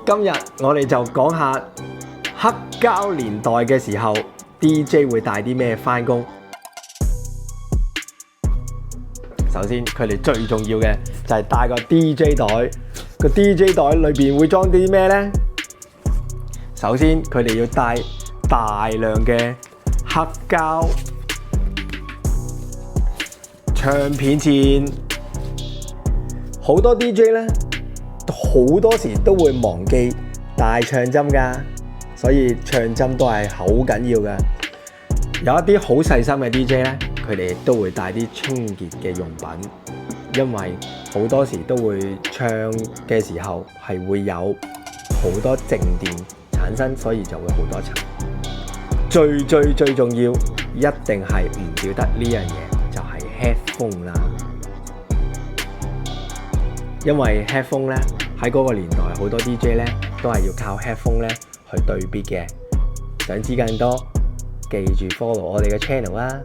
今日我哋就講下黑膠年代嘅時候 ，DJ 會帶啲咩返工。首先，佢哋最重要嘅就係帶個 DJ 袋。個 DJ 袋裏邊會裝啲咩呢？首先，佢哋要帶大量嘅黑膠唱片線。好多 DJ 呢，好多時都會忘記帶唱針㗎，所以唱針都係好緊要㗎。有一啲好細心嘅 DJ 呢，佢哋都會帶啲清潔嘅用品，因為好多時都會唱嘅時候係會有好多靜電產生，所以就會好多塵。最重要，一定係唔少得呢樣嘢，就係 headphone 啦。因為 headphone 咧喺嗰個年代，好多 DJ 咧都係要靠 headphone 咧去對 beat嘅。想知更多，記住 follow 我哋嘅 channel 啦。